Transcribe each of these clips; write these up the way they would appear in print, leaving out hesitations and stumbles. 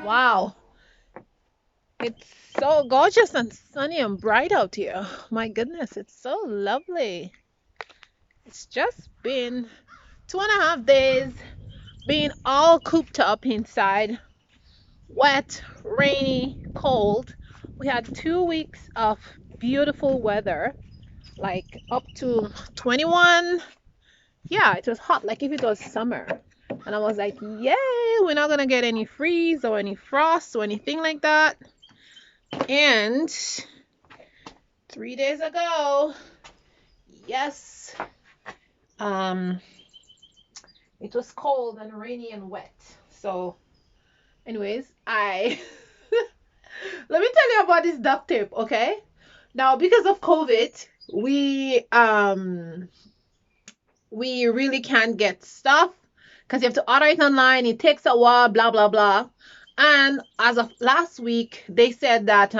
Wow, it's so gorgeous and sunny and bright out here. My goodness, it's so lovely. It's just been 2.5 days being all cooped up inside, wet, rainy, cold. We had 2 weeks of beautiful weather, like up to 21. Yeah, it was hot, like if it was summer. And I was like, yay, we're not gonna get any freeze or any frost or anything like that. And 3 days ago, yes, um, it was cold and rainy and wet. So, anyways, I let me tell you about this duct tape, okay? Now, because of COVID, we really can't get stuff because you have to order it online. It takes a while, blah blah blah. And as of last week, they said that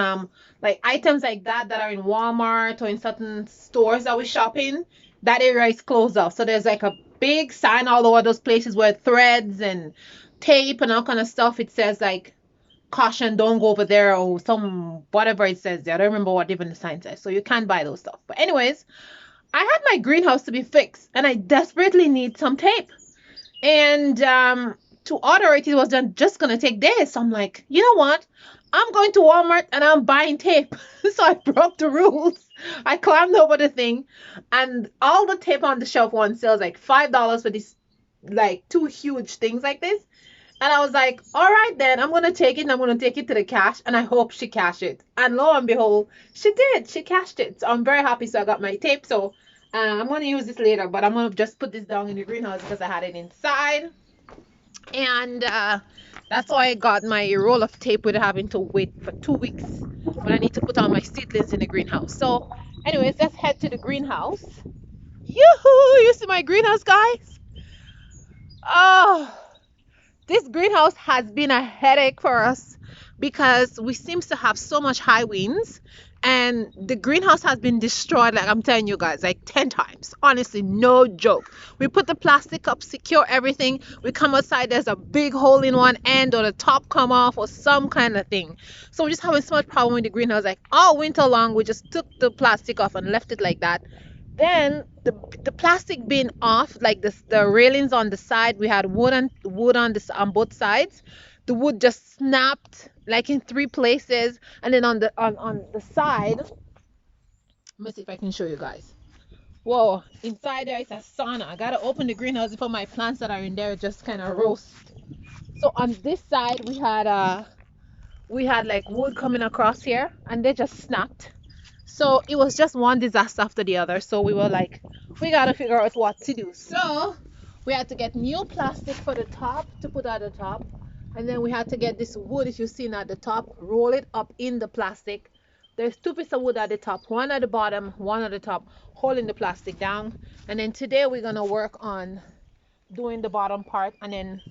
like items like that are in Walmart or in certain stores that we shop in, that area is closed off. So there's like a big sign all over those places where threads and tape and all kind of stuff. It says like caution, don't go over there or some whatever it says there. I don't remember what even the sign says. So you can't buy those stuff. But anyways, I had my greenhouse to be fixed and I desperately need some tape. And to order it, it was just gonna take days. So I'm like, you know what? I'm going to Walmart and I'm buying tape. So I broke the rules. I climbed over the thing, and all the tape on the shelf one sells like $5 for this, like two huge things like this. And I was like, all right, then I'm gonna take it and I'm gonna take it to the cash, and I hope she cashed it. And lo and behold, she did. She cashed it. So I'm very happy. So I got my tape. So I'm gonna use this later, but I'm gonna just put this down in the greenhouse because I had it inside. And that's why I got my roll of tape without having to wait for 2 weeks when I need to put all my seedlings in the greenhouse. So, anyways, let's head to the greenhouse. Yoo-hoo! You see my greenhouse, guys? Oh, this greenhouse has been a headache for us because we seem to have so much high winds, and the greenhouse has been destroyed, like I'm telling you guys, like 10 times. Honestly, no joke. We put the plastic up, secure everything. We come outside, there's a big hole in one end, or the top come off, or some kind of thing. So we're just having so much problem with the greenhouse. Like all winter long, we just took the plastic off and left it like that. Then the plastic being off, like the railings on the side, we had wood on this on both sides. The wood just snapped like in three places, and then on the side, let me see if I can show you guys. Whoa, inside there is a sauna. I gotta open the greenhouse before my plants that are in there just kind of roast. So on this side we had like wood coming across here, and they just snapped. So it was just one disaster after the other. So we were like, we gotta figure out what to do. So we had to get new plastic for the top to put at the top. And then we had to get this wood, if you've seen at the top, roll it up in the plastic. There's two pieces of wood at the top, one at the bottom, one at the top, holding the plastic down. And then today we're gonna work on doing the bottom part, and then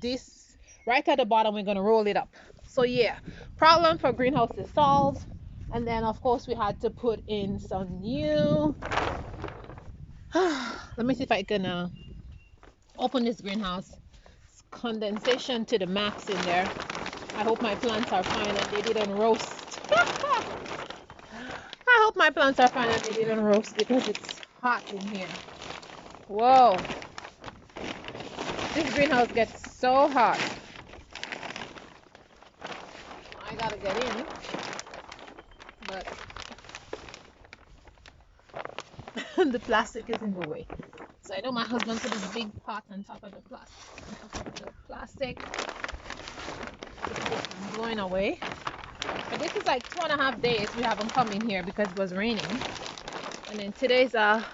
this right at the bottom we're gonna roll it up. So yeah, problem for greenhouse is solved. And then of course we had to put in some new let me see if I can open this greenhouse. It's condensation to the max in there. I hope my plants are fine and they didn't roast. I hope my plants are fine and they didn't roast because it's hot in here. Whoa, this greenhouse gets so hot. I gotta get in, but the plastic is in the way. So I know my husband put this big pot on top of the plastic. It's blowing away. But this is like 2.5 days we haven't come in here because it was raining. And then today's a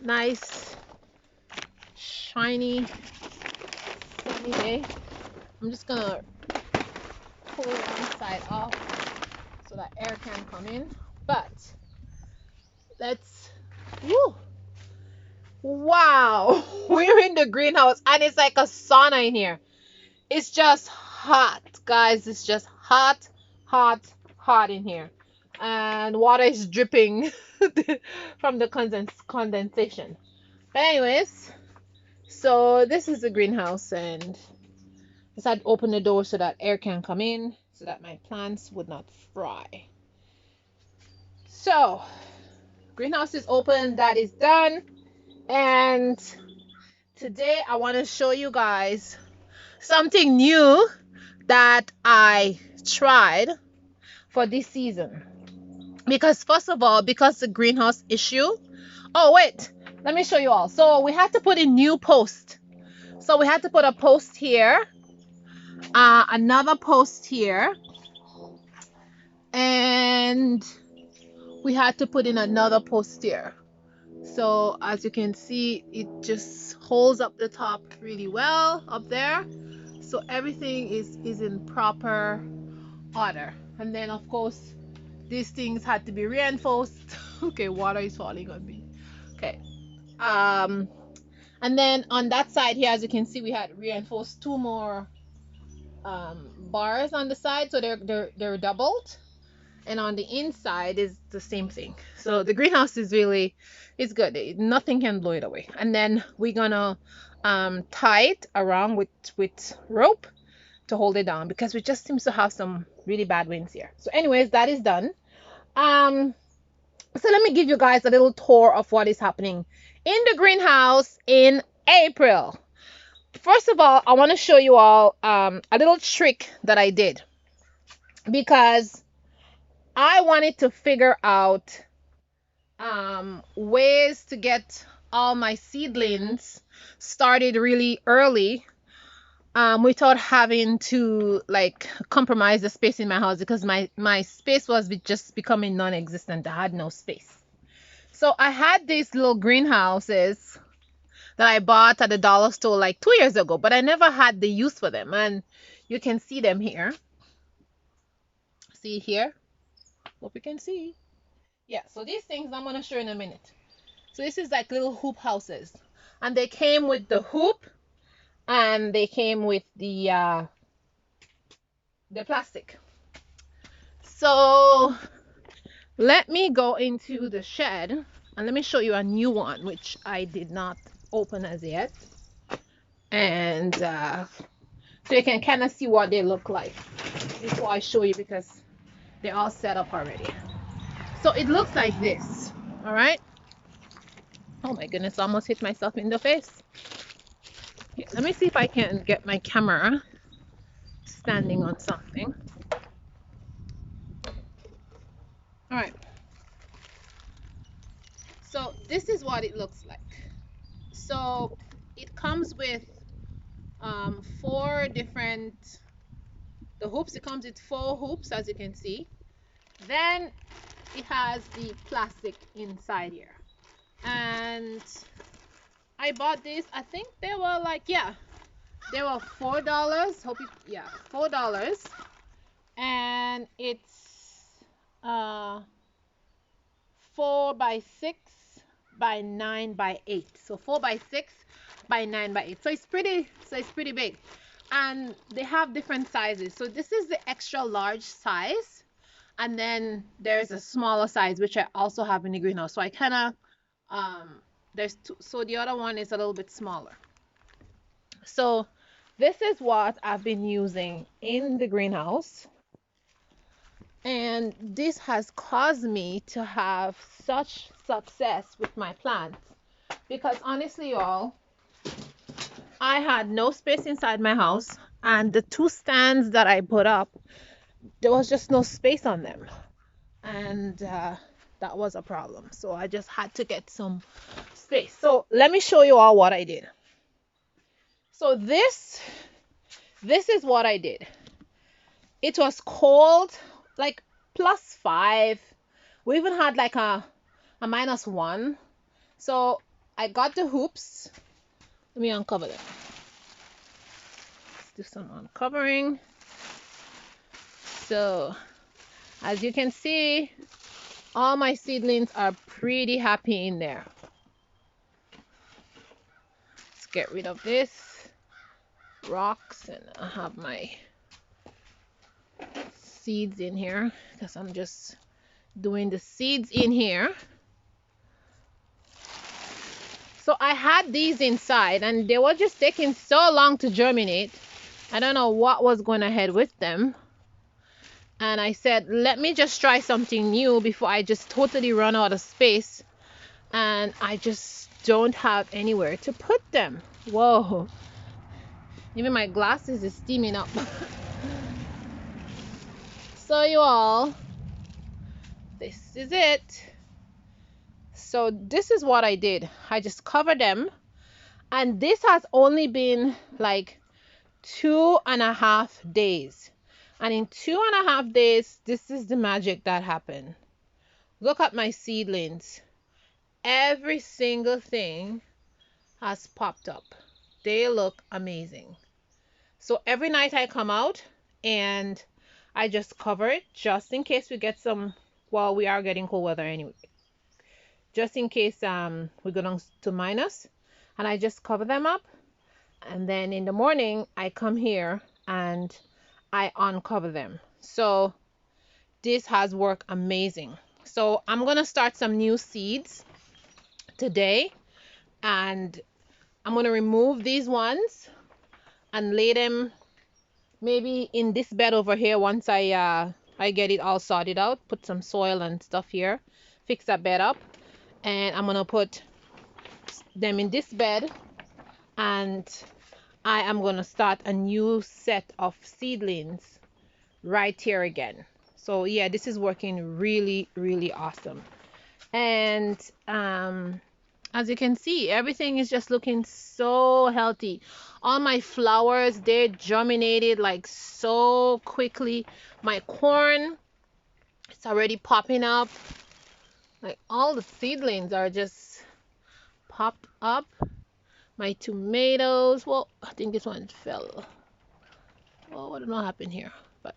nice, shiny, sunny day. I'm just gonna pull one side off so that air can come in. But let's, woo! Wow, we're in the greenhouse and it's like a sauna in here. It's just hot, guys. It's just hot, hot, hot in here. And water is dripping from the condensation. But anyways, so this is the greenhouse, and Just had to open the door so that air can come in, so that my plants would not fry. So greenhouse is open, that is done. And today I want to show you guys something new that I tried for this season. Because first of all, because the greenhouse issue. Oh wait, let me show you all. So we had to put in new post. So we had to put a post here, another post here, and we had to put in another post here. So as you can see, it just holds up the top really well up there. So everything is in proper order. And then of course these things had to be reinforced. Okay, water is falling on me. Okay. And then on that side here, as you can see, we had reinforced two more bars on the side, so they're doubled. And on the inside is the same thing. So the greenhouse is really, it's good. Nothing can blow it away. And then we're gonna tie it around with rope to hold it down, because we just seems to have some really bad winds here. So anyways, that is done. So let me give you guys a little tour of what is happening in the greenhouse in April. First of all, I want to show you all a little trick that I did, because I wanted to figure out ways to get all my seedlings started really early, without having to like compromise the space in my house, because my space was just becoming non-existent. I had no space. So I had these little greenhouses that I bought at the dollar store like 2 years ago, but I never had the use for them. And you can see them here. See here? Hope you can see. Yeah, so these things I'm gonna show you in a minute. So this is like little hoop houses, and they came with the hoop, and they came with the plastic. So let me go into the shed and let me show you a new one which I did not open as yet, and so you can kind of see what they look like before I show you, because they're all set up already. So it looks like this. All right. Oh my goodness, I almost hit myself in the face. Yeah, let me see if I can get my camera standing on something. All right. So this is what it looks like. So it comes with four different, the hoops. It comes with 4 hoops, as you can see. Then it has the plastic inside here, and I bought this. I think they were like, yeah, they were $4. Hope you, yeah, $4, and it's 4 by 6 by 9 by 8. So 4 by 6 by 9 by 8. So it's pretty big, and they have different sizes. So this is the extra large size, and then there's a smaller size which I also have in the greenhouse. So I kind of there's two, so the other one is a little bit smaller. So this is what I've been using in the greenhouse, and this has caused me to have such success with my plants, because honestly y'all, I had no space inside my house, and the 2 stands that I put up, there was just no space on them, and that was a problem. So I just had to get some space. So let me show you all what I did. So this is what I did. It was cold, like +5. We even had like a -1. So I got the hoops. Let me uncover them. Let's do some uncovering. So as you can see, all my seedlings are pretty happy in there. Let's get rid of this rocks, and I have my seeds in here, because I'm just doing the seeds in here. So I had these inside, and they were just taking so long to germinate. I don't know what was going ahead with them. And I said, let me just try something new before I just totally run out of space. And I just don't have anywhere to put them. Whoa. Even my glasses is steaming up. So you all, this is it. So this is what I did. I just covered them. And this has only been like 2.5 days. And in 2.5 days, this is the magic that happened. Look at my seedlings. Every single thing has popped up. They look amazing. So every night I come out and I just cover it just in case we get some, well, we are getting cold weather anyway. Just in case we go down to minus, and I just cover them up. And then in the morning I come here and I uncover them. So this has worked amazing. So I'm gonna start some new seeds today, and I'm gonna remove these ones and lay them maybe in this bed over here once I get it all sorted out. Put some soil and stuff here, fix that bed up, and I'm gonna put them in this bed, and I am gonna start a new set of seedlings right here again. So yeah, this is working really, really awesome. And as you can see, everything is just looking so healthy. All my flowers, they germinated like so quickly. My corn, it's already popping up. Like all the seedlings are just popped up. My tomatoes, well, I think this one fell. Well, what did not happen here? But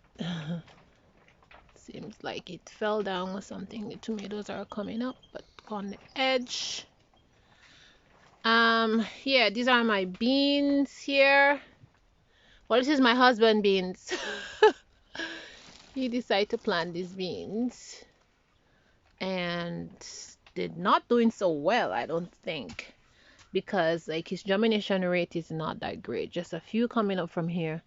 seems like it fell down or something. The tomatoes are coming up, but on the edge. Yeah, these are my beans here. Well, this is my husband beans. He decided to plant these beans and did not doing so well, I don't think, because like his germination rate is not that great. Just a few coming up from here.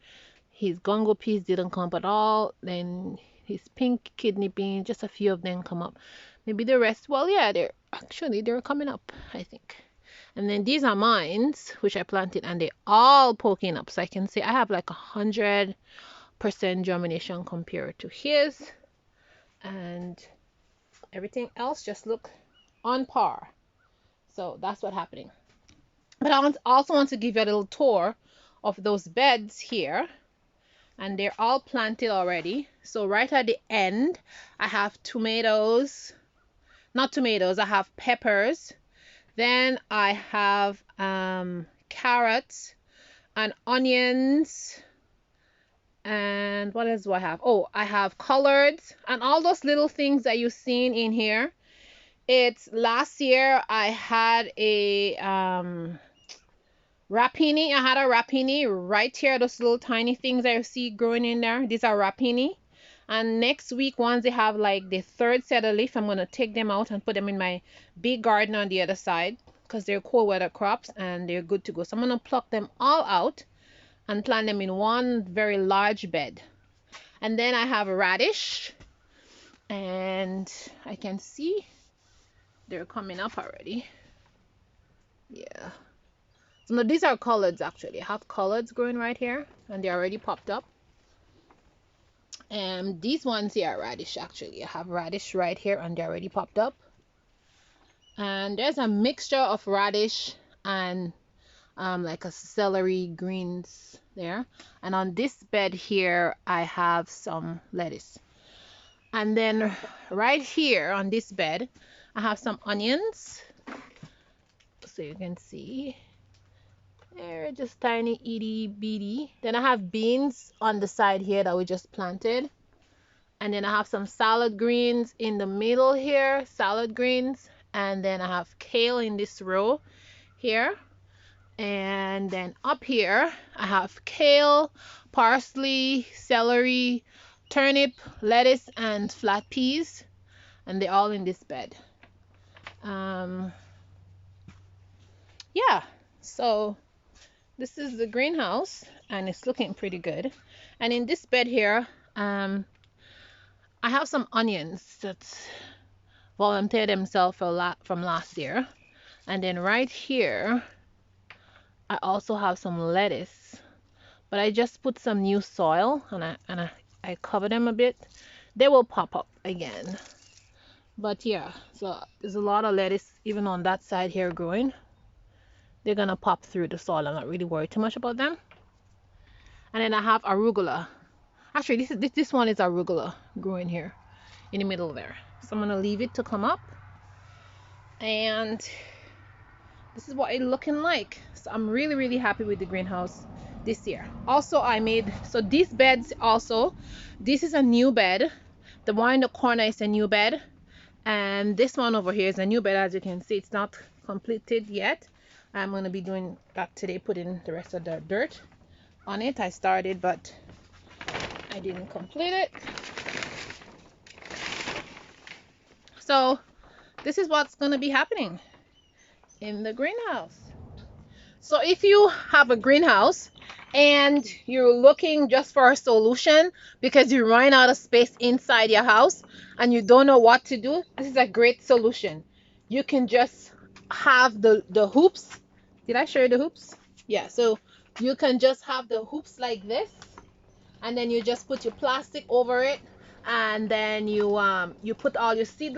His gongo peas didn't come up at all. Then his pink kidney beans, just a few of them come up. Maybe the rest, well, yeah, they're coming up, I think. And then these are mines, which I planted, and they're all poking up. So I can say I have like 100% germination compared to his, and everything else just look on par. So that's what's happening. But I also want to give you a little tour of those beds here, and they're all planted already. So right at the end, I have tomatoes, not tomatoes, I have peppers. Then I have carrots and onions. And what else do I have? Oh, I have collards and all those little things that you've seen in here. It's last year I had a rapini. I had a rapini right here. Those little tiny things that you see growing in there. These are rapini. And next week, once they have like the third set of leaf, I'm going to take them out and put them in my big garden on the other side, because they're cold weather crops and they're good to go. So I'm going to pluck them all out and plant them in one very large bed. And then I have a radish, and I can see they're coming up already. Yeah. So now these are collards actually. I have collards growing right here, and they already popped up. And these ones here are radish actually. I have radish right here, and they already popped up. And there's a mixture of radish and like a celery greens there. And on this bed here, I have some lettuce. And then right here on this bed, I have some onions. So you can see they're just tiny itty bitty. Then I have beans on the side here that we just planted. And then I have some salad greens in the middle here, salad greens. And then I have kale in this row here. And then up here, I have kale, parsley, celery, turnip, lettuce, and flat peas. And they're all in this bed. Yeah, so this is the greenhouse, and it's looking pretty good. And in this bed here, I have some onions that volunteered themselves from last year. And then right here, I also have some lettuce. But I just put some new soil, and I cover them a bit. They will pop up again. But yeah, so there's a lot of lettuce even on that side here growing. They're gonna pop through the soil. I'm not really worried too much about them. And then I have arugula. Actually, this one is arugula growing here in the middle there. So I'm gonna leave it to come up. And this is what it's looking like. So I'm really, really happy with the greenhouse this year. Also, I made, so these beds also, this is a new bed. The one in the corner is a new bed. And this one over here is a new bed. As you can see, it's not completed yet. I'm going to be doing that today, putting the rest of the dirt on it. I started, but I didn't complete it. So this is what's going to be happening in the greenhouse. So if you have a greenhouse and you're looking just for a solution because you're running out of space inside your house and you don't know what to do, this is a great solution. You can just have the hoops. Did I show you the hoops? Yeah, so you can just have the hoops like this, and then you just put your plastic over it, and then you put all your seeds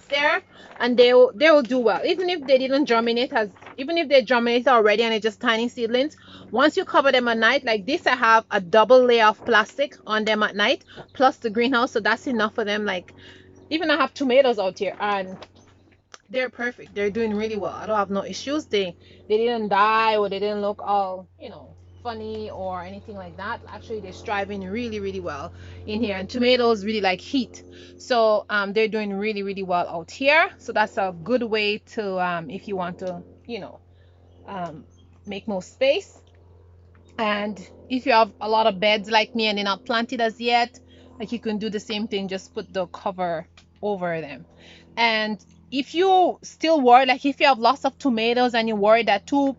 there, and they will do well. Even if they didn't germinate, even if they germinated already and it's just tiny seedlings, once you cover them at night like this, I have a double layer of plastic on them at night plus the greenhouse, so that's enough for them. Like, even I have tomatoes out here and they're perfect. They're doing really well. I don't have no issues. They didn't die, or they didn't look all, funny or anything like that. Actually, they're striving really, really well in here. And tomatoes really like heat. So they're doing really, really well out here. So that's a good way to, if you want to, make more space. And if you have a lot of beds like me and they're not planted as yet, like, you can do the same thing, just put the cover over them. And if you still worry, like if you have lots of tomatoes and you're worried that two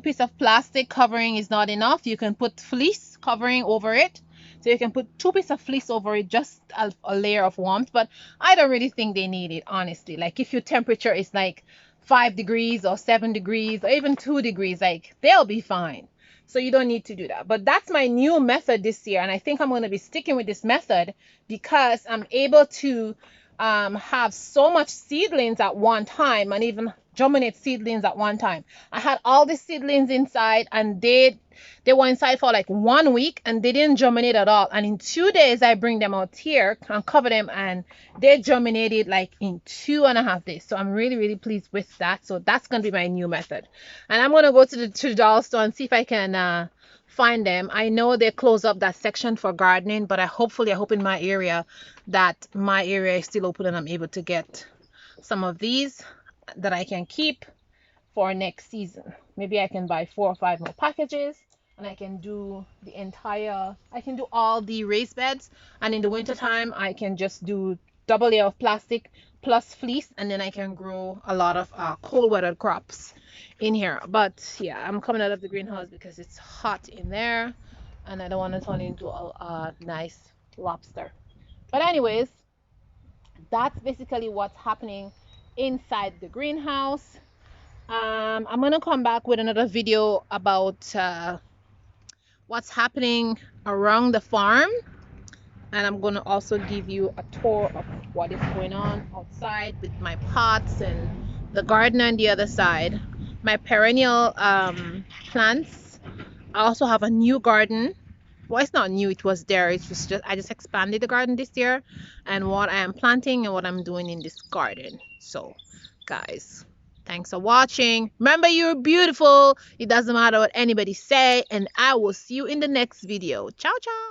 pieces of plastic covering is not enough, you can put fleece covering over it. So you can put 2 pieces of fleece over it, just a layer of warmth. But I don't really think they need it, honestly. Like, if your temperature is like 5 degrees or 7 degrees or even 2 degrees, like, they'll be fine. So you don't need to do that. But that's my new method this year, and I think I'm going to be sticking with this method because I'm able to have so much seedlings at one time, and even germinate seedlings at one time. I had all the seedlings inside, and they were inside for like 1 week and they didn't germinate at all. And in 2 days I bring them out here and cover them, and they germinated like in 2.5 days. So I'm really, really pleased with that. So that's gonna be my new method. And I'm gonna go to the dollar store and see if I can find them. I know they close up that section for gardening, but I hope in my area that my area is still open and I'm able to get some of these that I can keep for next season. Maybe I can buy 4 or 5 more packages, and I can do all the raised beds, and in the winter time I can just do double layer of plastic plus fleece, and then I can grow a lot of cold weather crops in here. But yeah, I'm coming out of the greenhouse because it's hot in there and I don't want to turn into a nice lobster. But anyways, that's basically what's happening inside the greenhouse. I'm gonna come back with another video about what's happening around the farm, and I'm gonna also give you a tour of what is going on outside with my pots and the garden on the other side, my perennial plants. I also have a new garden. Well, it's not new, it was there. It's just I just expanded the garden this year, and what I am planting and what I'm doing in this garden. So guys, thanks for watching. Remember, you're beautiful. It doesn't matter what anybody say, and I will see you in the next video. Ciao ciao.